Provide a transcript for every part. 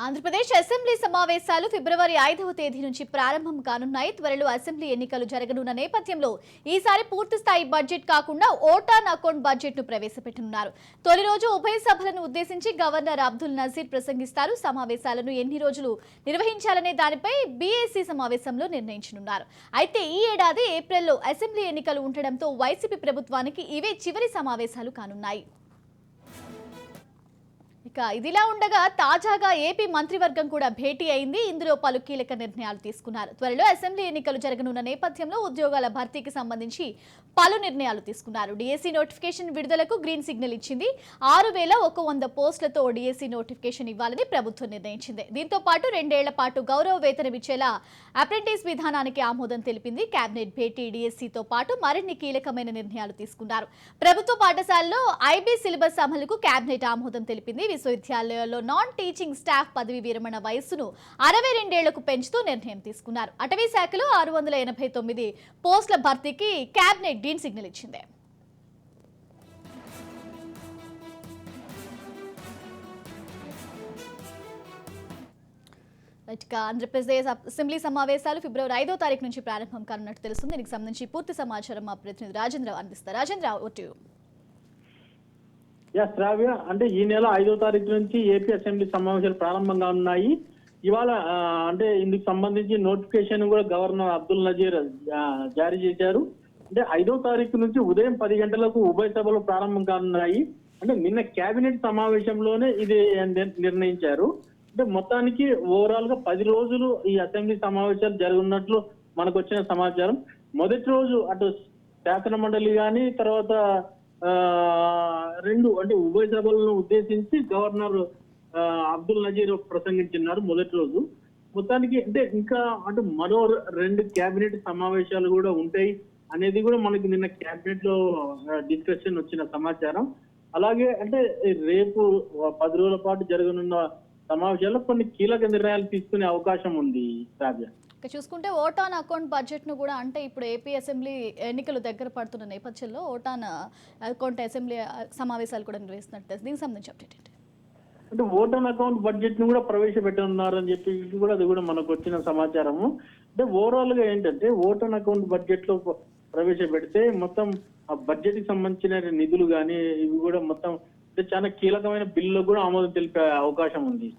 Andhra Pradesh assembly సమావేశాలు ఫిబ్రవరి 5వ తేదీ నుంచి ప్రారంభం కానున్నాయి. త్వరలో అసెంబ్లీ ఎన్నికలు జరగనున్న నేపథ్యంలో ఈసారి పూర్తిస్థాయి బడ్జెట్ కాకుండా ఓటాన్ అకౌంట్ బడ్జెట్ ను ప్రవేశపెట్టనున్నారు. తొలి రోజు ఉభయ సభలను ఉద్దేశించి గవర్నర్ అబ్దుల్ నజీర్ ప్రసంగిస్తారు. సమావేశాలను ఎన్ని రోజులు నిర్వహించాలనే దానిపై బీఏసీ సమావేశంలో నిర్ణయించనున్నారు. అయితే ఈ ఏడాది ఏప్రిల్లో అసెంబ్లీ ఎన్నికలు ఉండడంతో వైసీపీ ప్రభుత్వానికి ఇవే చివరి సమావేశాలు కానున్నాయి. ఇక ఇదిలా ఉండగా తాజాగా ఏపీ మంత్రివర్గం కూడా భేటీ అయింది. ఇందులో పలు కీలక నిర్ణయాలు తీసుకున్నారు. త్వరలో అసెంబ్లీ ఎన్నికలు జరగనున్న నేపథ్యంలో ఉద్యోగాల భర్తీకి సంబంధించి పలు నిర్ణయాలు తీసుకున్నారు. డిఎస్సీ నోటిఫికేషన్ విడుదలకు గ్రీన్ సిగ్నల్ ఇచ్చింది. 6100 పోస్టులతో డిఎస్సీ నోటిఫికేషన్ ఇవ్వాలని ప్రభుత్వం నిర్ణయించింది. దీంతో పాటు 2 ఏళ్ల పాటు గౌరవ వేతనం ఇచ్చేలా అప్రెంటిస్ విధానానికి ఆమోదం తెలిపింది. కేబినెట్ భేటీ డిఎస్సీతో పాటు మరిన్ని కీలకమైన నిర్ణయాలు తీసుకున్నారు. ప్రభుత్వ పాఠశాలలో ఐబీ సిలబస్ అమలుకు కేబినెట్ ఆమోదం తెలిపింది. విశ్వవిద్యాలయాల్లో నాన్ టీచింగ్ స్టాఫ్ పదవి విరమణ వయస్సును 62 ఏళ్లకు పెంచుతూ నిర్ణయం తీసుకున్నారు. అటవీ శాఖలో 689 పోస్టుల భర్తీకి కేబినెట్ గ్రీన్ సిగ్నల్ ఇచ్చింది. ఆంధ్రప్రదేశ్ అసెంబ్లీ సమావేశాలు ఫిబ్రవరి 5వ తారీఖు నుంచి ప్రారంభం కానున్నట్టు తెలుస్తుంది. దీనికి సంబంధించి పూర్తి సమాచారం మా ప్రతినిధి రాజేంద్ర అందిస్తారు. రాజేంద్ర, శ్రావ్య, అంటే ఈ నెల 5వ తారీఖు నుంచి ఏపీ అసెంబ్లీ సమావేశాలు ప్రారంభంగా ఉన్నాయి. ఇవాళ అంటే ఇందుకు సంబంధించి నోటిఫికేషన్ కూడా గవర్నర్ అబ్దుల్ నజీర్ జారీ చేశారు. అంటే 5వ తారీఖు నుంచి ఉదయం 10 గంటలకు ఉభయ సభలు ప్రారంభం కానున్నాయి. అంటే నిన్న కేబినెట్ సమావేశంలోనే ఇది నిర్ణయించారు. అంటే మొత్తానికి ఓవరాల్ గా 10 రోజులు ఈ అసెంబ్లీ సమావేశాలు జరుగుతున్నట్లు మనకు వచ్చిన సమాచారం. మొదటి రోజు అటు శాసన మండలి కానీ తర్వాత 2 అంటే ఉభయ సభలను ఉద్దేశించి గవర్నర్ అబ్దుల్ నజీర్ ప్రసంగించున్నారు మొదటి రోజు. మొత్తానికి అంటే ఇంకా అంటే మరో 2 కేబినెట్ సమావేశాలు కూడా ఉంటాయి అనేది కూడా మనకి నిన్న కేబినెట్ లో డిస్కషన్ వచ్చిన సమాచారం. అలాగే అంటే రేపు 10 రోజుల పాటు జరగనున్న సమావేశాల్లో కొన్ని కీలక నిర్ణయాలు తీసుకునే అవకాశం ఉంది. రాజ్య చూసుకుంటే ఓటాన్ అకౌంట్ బడ్జెట్ ను కూడా అంటే ఇప్పుడు ఏపీ అసెంబ్లీ ఎన్నికలు దగ్గర పడుతున్న నేపథ్యంలో ఓటాన్ అకౌంట్ అసెంబ్లీ సమావేశాలు కూడా నిర్వహిస్తున్నట్టు దీనికి సంబంధించి అప్డేట్ ఏంటి? అంటే ఓటాన్ అకౌంట్ బడ్జెట్ ను కూడా ప్రవేశపెట్టనున్నారని చెప్పి కూడా అది కూడా మనకు వచ్చిన సమాచారము. అంటే ఓవరాల్ గా ఏంటంటే ఓటాన్ అకౌంట్ బడ్జెట్ లో ప్రవేశపెడితే మొత్తం ఆ బడ్జెట్ కి సంబంధించిన నిధులు కానీ ఇవి కూడా మొత్తం చాలా కీలకమైన బిల్లు కూడా ఆమోదం తెలిపే అవకాశం ఉంది.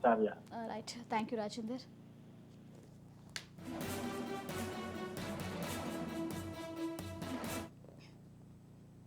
Right, thank you Rajender.